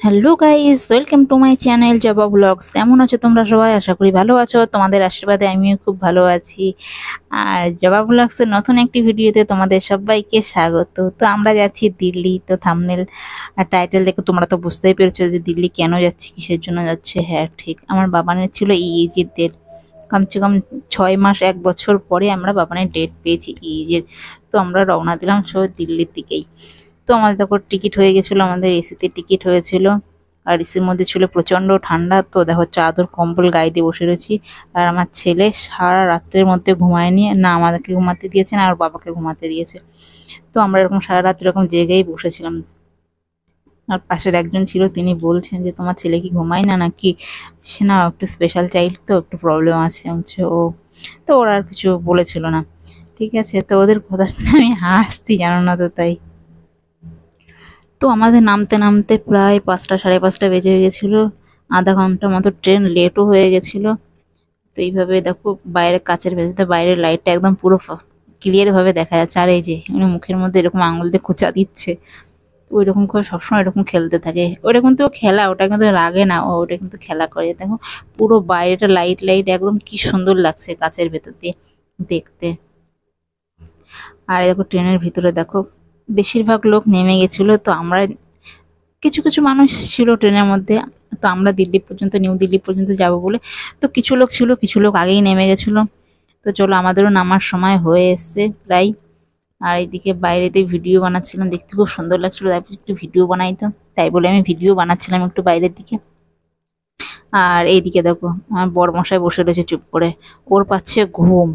Hello guys, welcome to my channel জবা blogs. কেমন আছো তোমরা সবাই? আশা করি ভালো আছো। তোমাদের আশীর্বাদে আমিও খুব ভালো আছি। আর জবা ব্লগসের নতুন একটি ভিডিওতে তোমাদের সবাইকে স্বাগত। তো আমরা যাচ্ছি দিল্লি। তো থাম্বনেল আর টাইটেল দেখে তোমরা তো বুঝতেই পেরেছো যে দিল্লি কেন যাচ্ছি, কিসের জন্য যাচ্ছে। হ্যাঁ ঠিক, আমার বাবানের ছিল ইএজের ডেট। কমসে কম 6 মাস 1 বছর পরে আমরা বাবানের ডেট পেয়েছি ইএজের। তো আমরা রওনা দিলাম সব দিল্লির দিকেই। তো আমাদের দেখো টিকিট হয়ে গেছিলো, আমাদের এসিতে টিকিট হয়েছিল। আর এসির মধ্যে ছিল প্রচন্ড ঠান্ডা। তো দেখো চাদর কম্বল গায়ে দিয়ে বসে রয়েছি। আর আমার ছেলে সারা রাত্রের মধ্যে ঘুমায়নি, না আমাদেরকে ঘুমাতে দিয়েছে না আর বাবাকে ঘুমাতে দিয়েছে। তো আমরা এরকম সারা রাত এরকম জেগেই বসেছিলাম। আর পাশের একজন ছিল, তিনি বলছেন যে তোমার ছেলে কি ঘুমায় না নাকি? সে না একটু স্পেশাল চাইল্ড, তো একটু প্রবলেম আছে হচ্ছে ও। তো ওরা আর কিছু বলেছিল না। ঠিক আছে, তো ওদের কথা শুনে আমি হাসছি, জানো না তো তাই। তো আমাদের নামতে নামতে প্রায় 5টা 5:30 বেজে গেছিলো। আধা ঘন্টা মতো ট্রেন লেটও হয়ে গেছিলো। তো এইভাবে দেখো বাইরের কাচের ভেতরে বাইরের লাইটটা একদম পুরো ক্লিয়ার ভাবে দেখা যাচ্ছে। আর এই যে এমনি মুখের মধ্যে এরকম আঙুল দিয়ে খোঁচা দিচ্ছে। ওই রকম করে সবসময় এরকম খেলতে থাকে। ওটা কিন্তু খেলা, ওটা কিন্তু লাগে না, ওটা কিন্তু খেলা করে। দেখো পুরো বাইরেটা লাইট লাইট একদম কি সুন্দর লাগছে কাচের ভেতর দিয়ে দেখতে। আর দেখো ট্রেনের ভিতরে দেখো বেশিরভাগ লোক নেমে গেছিলো। তো আমরা কিছু কিছু মানুষ ছিল ট্রেনের মধ্যে। তো আমরা দিল্লি পর্যন্ত, নিউ দিল্লি পর্যন্ত যাব বলে তো কিছু লোক ছিল, কিছু লোক আগেই নেমে গেছিলো। তো চলো আমাদেরও নামার সময় হয়ে এসছে প্রায়। আর এইদিকে বাইরেতে ভিডিও বানাচ্ছিলাম, দেখতে খুব সুন্দর লাগছিল, তারপর একটু ভিডিও বানাইতাম, তাই বলে আমি ভিডিও বানাচ্ছিলাম একটু বাইরের দিকে। আর এইদিকে দেখো আমার বড়মশাই বসে রয়েছে চুপ করে, ওর পাচ্ছে ঘুম।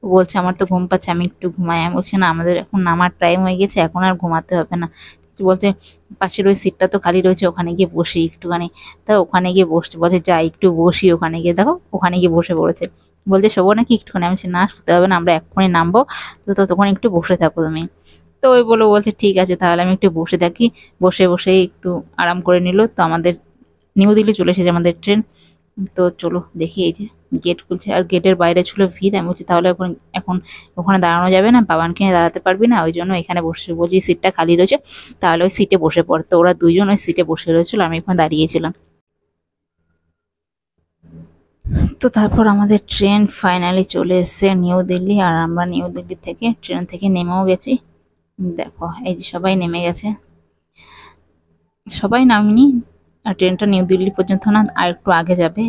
ও বলছে আমার তো ঘুম পাচ্ছে, আমি একটু ঘুমাই। আমি বলছি না, আমাদের এখন নামার টাইম হয়ে গেছে, এখন আর ঘুমাতে হবে না। বলছে পাশের ওই সিটটা তো খালি রয়েছে, ওখানে গিয়ে বসি একটুখানি। তা ওখানে গিয়ে বসতে বলছে, যাই একটু বসি ওখানে গিয়ে। দেখো ওখানে গিয়ে বসে পড়েছে, বলছে শোবো নাকি একটুখানি। আমি বলছি না, শুতে হবে না, আমরা এক্ষুনি নামবো, তো ততক্ষণ একটু বসে থাকো তুমি। তো ওই বলছে ঠিক আছে তাহলে আমি একটু বসে থাকি। বসে বসে একটু আরাম করে নিল। তো আমাদের নিউ দিল্লি চলে এসেছে আমাদের ট্রেন। তো চলো দেখি, এই যে গেট খুলছে আর গেটের বাইরে ছিল ভিড়। আমি বলছি তাহলে এখন এখন ওখানে দাঁড়ানো যাবে না, বাবানকে নিয়ে দাঁড়াতে পারবি না, ওই জন্য এখানে বসে বলছি সিটটা খালি রয়েছে, তাহলে ওই সিটে বসে পড়। তো ওরা দুইজন ওই সিটে বসে রয়েছিল, আমি এখানে দাঁড়িয়েছিলাম। তো তারপর আমাদের ট্রেন ফাইনালি চলে এসেছে নিউ দিল্লি। আর আমরা নিউ দিল্লি থেকে ট্রেন থেকে নেমেও গেছি। দেখো এই যে সবাই নেমে গেছে, সবাই নামিনি। আর ট্রেনটা নিউ দিল্লি পর্যন্ত না, আর একটু আগে যাবে।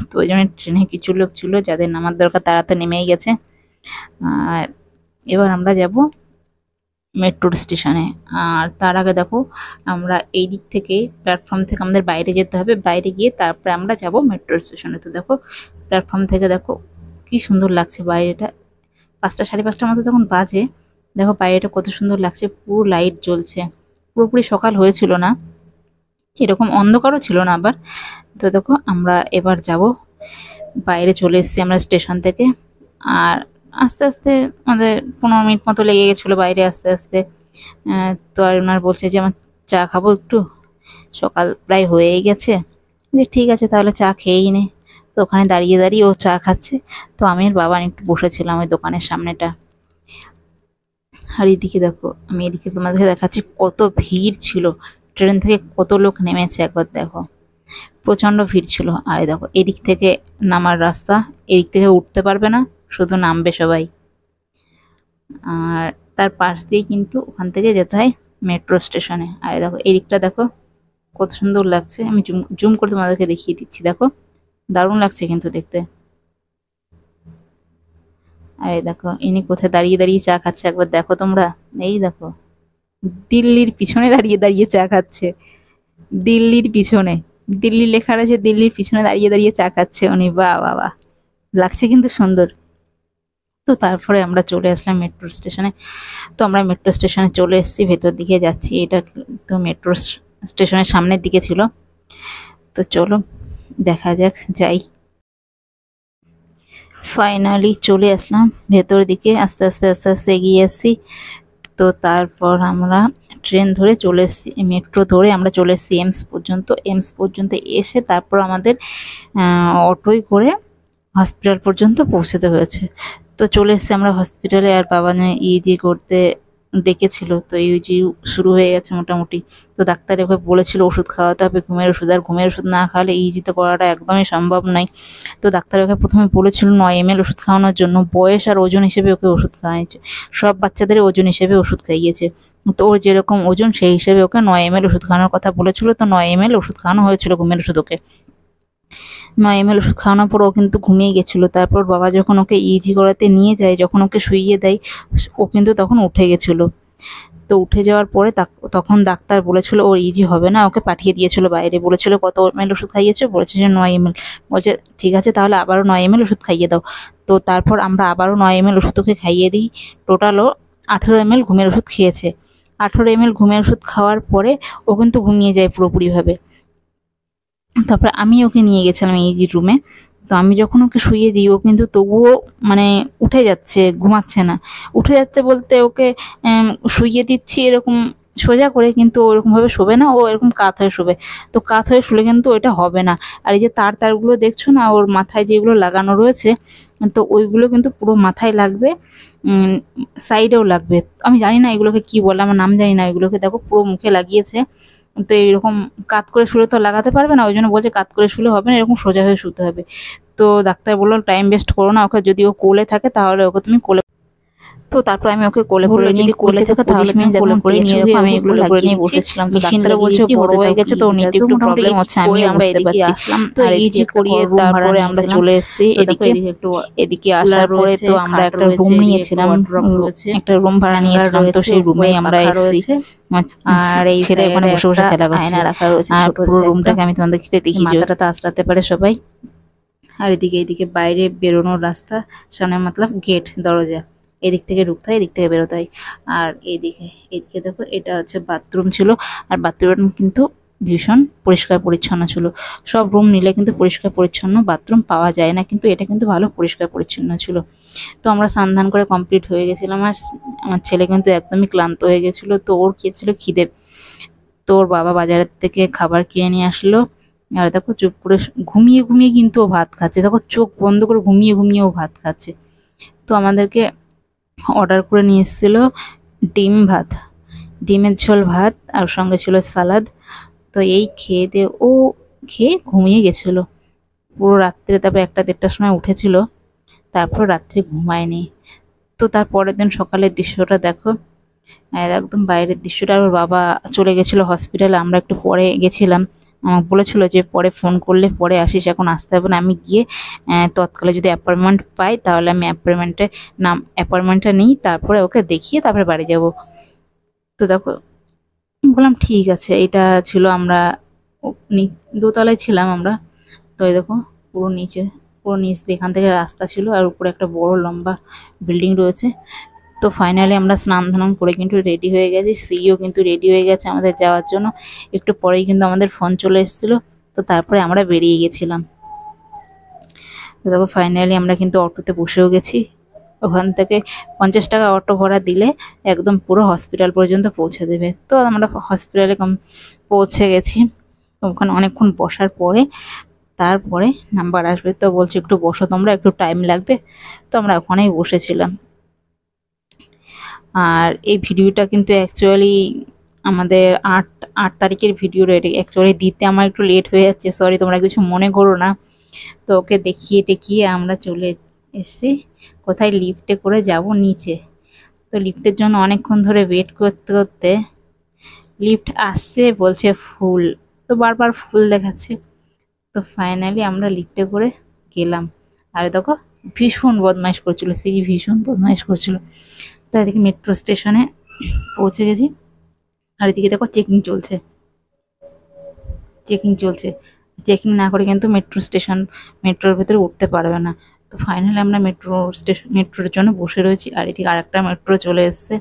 তো ওই জন্য ট্রেনে কিছু লোক ছিল যাদের নামার দরকার, তারা তো নেমেই গেছে। আর এবার আমরা যাব মেট্রোর স্টেশনে। আর তার আগে দেখো আমরা এই দিক থেকে প্ল্যাটফর্ম থেকে আমাদের বাইরে যেতে হবে, বাইরে গিয়ে তারপরে আমরা যাব মেট্রো স্টেশনে। তো দেখো প্ল্যাটফর্ম থেকে দেখো কি সুন্দর লাগছে বাইরেটা। 5টা 5:30 মতো তখন বাজে। দেখো বাইরেটা কত সুন্দর লাগছে, পুরো লাইট জ্বলছে। পুরোপুরি সকাল হয়েছিল না, এরকম অন্ধকারও ছিল না আবার। তো দেখো আমরা এবার যাব, বাইরে চলে এসেছি আমরা স্টেশন থেকে। আর আস্তে আস্তে আমাদের 15 মিনিট মতো লেগে গেছিলো বাইরে আস্তে আস্তে। তো আর ওনার বলছে যে আমার চা খাবো একটু, সকাল প্রায় হয়েই গেছে। যে ঠিক আছে তাহলে চা খেয়েই নে। তো ওখানে দাঁড়িয়ে দাঁড়িয়ে ও চা খাচ্ছে। তো আমি আর বাবা একটু বসেছিলাম ওই দোকানের সামনেটা। আর এদিকে দেখো, আমি এদিকে তোমাদেরকে দেখাচ্ছি কত ভিড় ছিল, ট্রেন থেকে কত লোক নেমেছে একবার দেখো, প্রচন্ড ভিড় ছিল। আর দেখো এদিক থেকে নামার রাস্তা, এদিক থেকে উঠতে পারবে না, শুধু নামবে সবাই। আর তার পাশ দিয়ে কিন্তু ওখান থেকে যেতে হয় মেট্রো স্টেশনে। আর দেখো এদিকটা দেখো কত সুন্দর লাগছে, আমি জুম জুম করে তোমাদেরকে দেখিয়ে দিচ্ছি। দেখো দারুণ লাগছে কিন্তু দেখতে। আর এই দেখো ইনি কোথায় দাঁড়িয়ে দাঁড়িয়ে চা খাচ্ছে একবার দেখো তোমরা। এই দেখো দিল্লির পিছনে দাঁড়িয়ে দাঁড়িয়ে চা খাচ্ছে, দিল্লির পিছনে, দিল্লি লেখা রয়েছে, দিল্লির পিছনে দাঁড়িয়ে দাঁড়িয়ে চা খাচ্ছে উনি। বাহ বাহ বাহ, লাগছে কিন্তু সুন্দর। তো তারপরে আমরা চলে আসলাম মেট্রো স্টেশনে। তো আমরা মেট্রো স্টেশনে চলে এসেছি, ভেতর দিকে যাচ্ছি। এটা তো মেট্রো স্টেশনের সামনের দিকে ছিল। তো চলো দেখা যাক, যাই। ফাইনালি চলে আসলাম ভেতর দিকে, আস্তে আস্তে আস্তে আস্তে এগিয়ে আসছি। তো তারপর আমরা ট্রেন ধরে চলে এসেছি, মেট্রো ধরে আমরা চলে এসেছি এমস পর্যন্ত। এমস পর্যন্ত এসে তারপর আমাদের অটোয় করে হসপিটাল পর্যন্ত পৌঁছতে হয়েছে। তো চলে এসেছি আমরা হসপিটালে। আর বাবা ইজি করতে ডেকেছিল, তো ইউজি শুরু হয়ে গেছে মোটামুটি। তো ডাক্তার এভাবে বলেছিল ওষুধ খাওয়াতে হবে, ঘুমের ওষুধ, আর ঘুমের ওষুধ না খাওয়ালে ইজিতে করাটা একদমই সম্ভব নয়। তো ডাক্তার ওকে প্রথমে বলেছিল 9 ml ওষুধ খাওয়ানোর জন্য, বয়স আর ওজন হিসেবে ওকে ওষুধ খাওয়াইছে, সব বাচ্চাদের ওজন হিসেবে ওষুধ খাইয়েছে। তো ওর যেরকম ওজন সেই হিসেবে ওকে 9 ml ওষুধ খাওয়ানোর কথা বলেছিল, তো 9 ml ওষুধ খাওয়ানো হয়েছিল, ঘুমের ওষুধ ওকে 9 ml ওষুধ খাওয়ানোর পর ও কিন্তু ঘুমিয়ে গেছিলো। তারপর বাবা যখন ওকে ইজি করাতে নিয়ে যায়, যখন ওকে শুইয়ে দেয়, ও কিন্তু তখন উঠে গেছিলো। তো উঠে যাওয়ার পরে তখন ডাক্তার বলেছিল ওর ইজি হবে না, ওকে পাঠিয়ে দিয়েছিল বাইরে। বলেছিল কত ml ওষুধ খাইয়েছো, বলেছে যে 9 ml। বলছে ঠিক আছে তাহলে আবারও 9 ml ওষুধ খাইয়ে দাও। তো তারপর আমরা আবারও 9 ml ওষুধ ওকে খাইয়ে দিই। টোটাল ও 18 ml ঘুমের ওষুধ খেয়েছে। 18 ml ঘুমের ওষুধ খাওয়ার পরে ও কিন্তু ঘুমিয়ে যায় পুরোপুরিভাবে। তারপরে আমি ওকে নিয়ে গেছিলাম ইজি রুমে। তো আমি যখন ওকে শুইয়ে দিই, ও কিন্তু তবুও মানে উঠে যাচ্ছে, ঘুমাচ্ছে না। উঠে যাচ্ছে বলতে ওকে শুইয়ে দিচ্ছি এরকম সোজা করে, কিন্তু ওরকমভাবে শোবে না, ও এরকম কাত হয়ে শোবে। তো কাত হয়ে শুলে কিন্তু ওইটা হবে না। আর এই যে তারগুলো দেখছো না ওর মাথায় যেগুলো লাগানো রয়েছে, তো ওইগুলো কিন্তু পুরো মাথায় লাগবে, সাইডেও লাগবে। আমি জানি না এগুলোকে কি বলে, আমার নাম জানি না। এগুলোকে দেখো পুরো মুখে লাগিয়েছে। তো এইরকম কাত করে শুলে তো লাগাতে পারবে না, ওই জন্য বলছে কাত করে শুলে হবে না, এরকম সোজা হয়ে শুতে হবে। তো ডাক্তার বললো টাইম ওয়েস্ট করো না, ওকে যদি ও কোলে থাকে তাহলে ওকে তুমি কোলে। তো তারপর আমি ওকে কোলে করে নিয়ে, যদি কোলে থাকে তাহলে 25 মিনিট কোলে করে নিয়ে আমি এগুলো কোলে নিয়ে বসেছিলাম। তো ডাক্তার বলছে বড় হয়ে গেছে, তো নিতে একটু প্রবলেম হচ্ছে, আমি আমরা এদিকে আসলাম। তো ইজি করিয়ে তারপরে আমরা চলে এসেছি এদিকে আসার পরে তো আমরা একটা রুম নিয়েছিলাম, একটা রুম ভাড়া নিয়েছিলাম। তো সেই রুমেই আমরা এসেছি। আর এই ছেলে ওখানে বসে বসে খেলা করছে, আর পুরো রুমটাকে আমি তোমাদেরকে দেখিয়ে মাথাটা তো আঁচড়াতে পারে সবাই। আর এদিকে বাইরে বেরোনোর রাস্তা, সামনে মতলব গেট, দরজা, এদিক থেকে ঢুকতে হয়, এদিক থেকে বেরোতে হয়। আর এদিকে দেখো এটা হচ্ছে বাথরুম ছিল। আর বাথরুম কিন্তু ভীষণ পরিষ্কার পরিচ্ছন্ন ছিল। সব রুম নিলে কিন্তু পরিষ্কার পরিচ্ছন্ন বাথরুম পাওয়া যায় না, কিন্তু এটা কিন্তু ভালো পরিষ্কার পরিচ্ছন্ন ছিল। তো আমরা স্নান করে কমপ্লিট হয়ে গেছিলাম। আর আমার ছেলে কিন্তু একদমই ক্লান্ত হয়ে গেছিলো। তো ওর কি ছিল খিদে, তো ওর বাবা বাজারের থেকে খাবার কিনে নিয়ে আসলো। আর দেখো চুপ করে ঘুমিয়ে ঘুমিয়ে কিন্তু ও ভাত খাচ্ছে, দেখো চোখ বন্ধ করে ঘুমিয়ে ঘুমিয়ে ও ভাত খাচ্ছে। তো আমাদেরকে অর্ডার করে নিয়ে এসেছিলো ডিম ভাত, ডিমের ঝোল ভাত, আর সঙ্গে ছিল সালাদ। তো এই খেয়ে দিয়ে ও খেয়ে ঘুমিয়ে গেছিলো পুরো রাত্রে। তারপর 1-1:30টার সময় উঠেছিল, তারপর রাত্রে ঘুমায়নি। তো তার পরের দিন সকালের দৃশ্যটা দেখো, একদম বাইরের দৃশ্যটা। আর ওর বাবা চলে গেছিলো হসপিটালে, আমরা একটু পরে গেছিলাম। আমাকে বলেছিল যে পরে ফোন করলে পরে আসিস, এখন আসতে হবে না। আমি গিয়ে তৎকালে যদি অ্যাপয়েন্টমেন্ট পাই তাহলে আমি অ্যাপয়েন্টমেন্টটা নিই, তারপরে ওকে দেখিয়ে তারপরে বাড়ি যাব। তো দেখো বললাম ঠিক আছে। এটা ছিল, আমরা দোতলায় ছিলাম আমরা। তো এই দেখো পুরো নিচ এখান থেকে রাস্তা ছিল, আর উপরে একটা বড় লম্বা বিল্ডিং রয়েছে। তো ফাইনালি আমরা স্নান ধান করে কিন্তু রেডি হয়ে গেছি, সিও কিন্তু রেডি হয়ে গেছে আমাদের যাওয়ার জন্য। একটু পরেই কিন্তু আমাদের ফোন চলে এসেছিলো। তো তারপরে আমরা বেরিয়ে গেছিলাম। তো দেখো ফাইনালি আমরা কিন্তু অটোতে বসেও গেছি। ওখান থেকে 50 টাকা অটো ভাড়া দিলে একদম পুরো হসপিটাল পর্যন্ত পৌঁছে দেবে। তো আমরা হসপিটালে পৌঁছে গেছি। ওখানে অনেকক্ষণ বসার পরে তারপরে নাম্বার আসবে। তো বলছে একটু বসো তোমরা, একটু টাইম লাগবে। তো আমরা ওখানেই বসেছিলাম। আর এই ভিডিওটা কিন্তু অ্যাকচুয়ালি আমাদের 8 তারিখের ভিডিও, রেডি অ্যাকচুয়ালি দিতে আমার একটু লেট হয়ে যাচ্ছে, সরি তোমরা কিছু মনে করো না। তো ওকে দেখিয়ে আমরা চলে এসেছি কোথায়, লিফটে করে যাব নিচে। তো লিফটের জন্য অনেকক্ষণ ধরে ওয়েট করতে করতে লিফট আসছে, বলছে ফুল, তো বারবার ফুল দেখাচ্ছে। তো ফাইনালি আমরা লিফটে করে গেলাম। আর দেখো ভীষণ বদমাইশ করছিল, সেই ভীষণ বদমাইশ করছিল। তো এদিকে মেট্রো স্টেশনে পৌঁছে গেছি। আর এদিকে দেখো চেকিং চলছে, চেকিং না করে কিন্তু মেট্রোর ভেতরে উঠতে পারবে না। তো ফাইনালি আমরা মেট্রোর জন্য বসে রয়েছি। আর এদিকে আরেকটা মেট্রো চলে এসছে।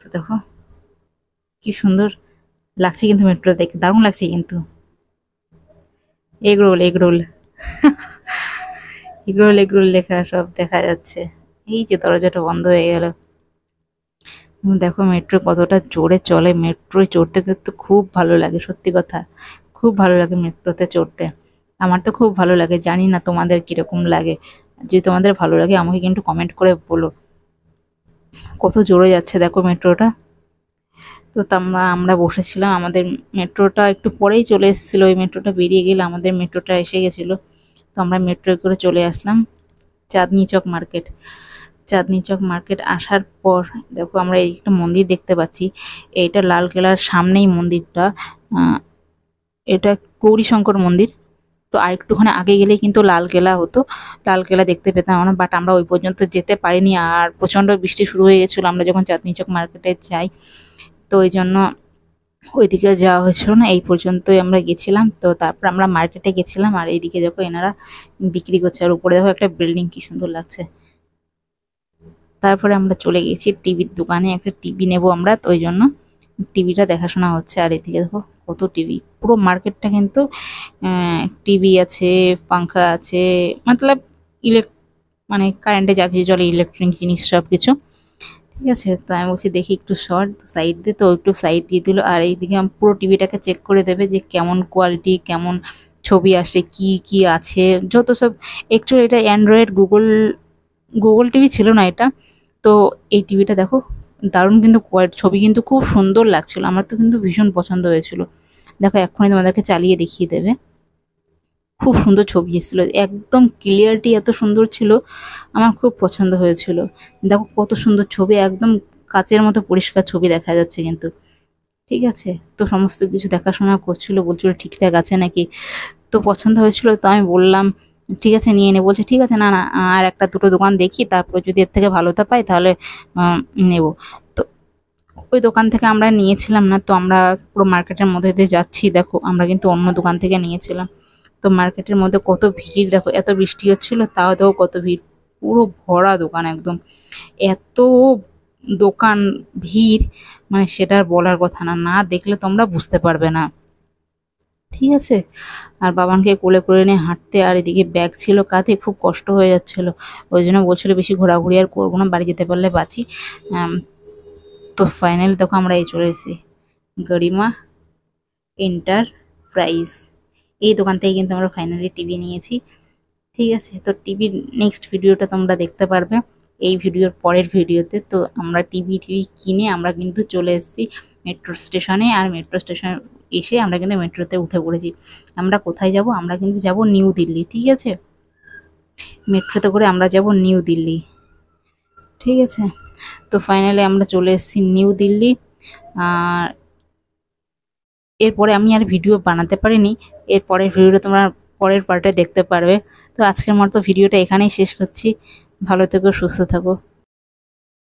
তো দেখো কি সুন্দর লাগছে কিন্তু মেট্রো দেখতে, দারুণ লাগছে কিন্তু। এগরোল এগরোল লেখা সব দেখা যাচ্ছে। এই যে দরজাটা বন্ধ হয়ে গেল। দেখো মেট্রো কতটা জোরে চলে, মেট্রোয় চড়তে কিন্তু খুব ভালো লাগে, সত্যি কথা খুব ভালো লাগে মেট্রোতে চড়তে। আমার তো খুব ভালো লাগে, জানি না তোমাদের কিরকম লাগে। যদি তোমাদের ভালো লাগে আমাকে কিন্তু কমেন্ট করে বলো। কত জোরে যাচ্ছে দেখো মেট্রোটা। তো আমরা বসেছিলাম, আমাদের মেট্রোটা একটু পরেই চলে এসেছিলো, ওই মেট্রোটা বেরিয়ে গেলে আমাদের মেট্রোটা এসে গেছিলো। তো আমরা মেট্রো করে চলে আসলাম চাঁদনি চক মার্কেট। চাঁদনি চক মার্কেট আসার পর দেখো আমরা এই একটা মন্দির দেখতে পাচ্ছি, এইটা লালকেল্লার সামনেই মন্দিরটা। এটা গৌরীশঙ্কর মন্দির। তো আরেকটুখানি আগে গেলেই কিন্তু লালকেল্লা হতো, লালকেল্লা দেখতে পেতাম আমরা, বাট আমরা ওই পর্যন্ত যেতে পারিনি, আর প্রচণ্ড বৃষ্টি শুরু হয়ে গেছিলো আমরা যখন চাঁদনি চক মার্কেটে যাই। তো ওই জন্য ওইদিকে যাওয়া হয়েছিল না, এই পর্যন্তই আমরা গেছিলাম। তো তারপর আমরা মার্কেটে গেছিলাম, আর এইদিকে দেখো এনারা বিক্রি করছে, আর উপরে দেখো একটা বিল্ডিং কি সুন্দর লাগছে। তারপরে আমরা চলে গেছি টিভির দোকানে, একটা টিভি নেব আমরা, তো ওই জন্য টিভিটা দেখাশোনা হচ্ছে। আর এদিকে দেখো কত টিভি, পুরো মার্কেটটা কিন্তু টিভি আছে, পাংখা আছে, মতলব মানে কারেন্টে যা কিছু চলে ইলেকট্রনিক জিনিস সব কিছু। ঠিক আছে, তো আমি বলছি দেখি একটু শর্ট সাইড দিয়ে, তো একটু সাইড দিয়ে দিল। আর এইদিকে পুরো টিভিটাকে চেক করে দেবে যে কেমন কোয়ালিটি, কেমন ছবি আসে, কি কি আছে যত সব। অ্যাকচুয়ালি এটা অ্যান্ড্রয়েড গুগল টিভি ছিল না এটা। তো এই টিভিটা দেখো দারুণ, কিন্তু ছবি কিন্তু খুব সুন্দর লাগছিল, আমার তো কিন্তু ভীষণ পছন্দ হয়েছিল। দেখো এক্ষুনি তোমাদেরকে চালিয়ে দেখিয়ে দেবে, খুব সুন্দর ছবি এসেছিলো, একদম ক্লিয়ারিটি এত সুন্দর ছিল, আমার খুব পছন্দ হয়েছিল। দেখো কত সুন্দর ছবি, একদম কাচের মতো পরিষ্কার ছবি দেখা যাচ্ছে কিন্তু। ঠিক আছে, তো সমস্ত কিছু দেখাশোনা করছিল, বলছিল ঠিকঠাক আছে নাকি। তো পছন্দ হয়েছিল, তো আমি বললাম ঠিক আছে নিয়ে নে। বলছে ঠিক আছে, না না আর একটা দুটো দোকান দেখি, তারপর যদি এর থেকে ভালোটা পাই তাহলে নেব। তো ওই দোকান থেকে আমরা নিয়েছিলাম না, তো আমরা পুরো মার্কেটের মধ্যে দিয়ে যাচ্ছি, দেখো আমরা কিন্তু অন্য দোকান থেকে নিয়েছিলাম। তো মার্কেটের মধ্যে কত ভিড় দেখো, এত বৃষ্টি হচ্ছিল তাও দেখো কত ভিড়, পুরো ভরা দোকান একদম, এত দোকান ভিড়, মানে সেটার বলার কথা না, না দেখলে তোমরা বুঝতে পারবে না। ঠিক আছে, আর বাবানকে কোলে করে নিয়ে হাঁটতে, আর এদিকে ব্যাগ ছিল কাঁধে, খুব কষ্ট হয়ে যাচ্ছিল। ওই জন্য বলছিল বেশি ঘোরাঘুরি আর করবো না, বাড়ি যেতে পারলে বাঁচি। তো ফাইনালি দেখো আমরা এই চলে এসেছি গরিমা এন্টারপ্রাইজ, এই দোকান থেকে কিন্তু আমরা ফাইনালি টিভি নিয়েছি। ঠিক আছে, তো টিভির নেক্সট ভিডিওটা তোমরা দেখতে পারবে এই ভিডিওর পরের ভিডিওতে। তো আমরা টিভি কিনে আমরা কিন্তু চলে এসেছি মেট্রো স্টেশনে, আর মেট্রো স্টেশনে এসে আমরা কিন্তু মেট্রোতে উঠে পড়েছি। আমরা কোথায় যাব, আমরা কিন্তু যাব নিউ দিল্লি। ঠিক আছে, মেট্রোতে করে আমরা যাব নিউ দিল্লি। ঠিক আছে, তো ফাইনালি আমরা চলে এসেছি নিউ দিল্লি। আর এরপরে আমি আর ভিডিও বানাতে পারিনি, এর পরের ভিডিওটা তোমরা পরের পার্টে দেখতে পারবে। তো আজকের মতো ভিডিওটা এখানেই শেষ করছি, ভালো থেকো, সুস্থ থাকো।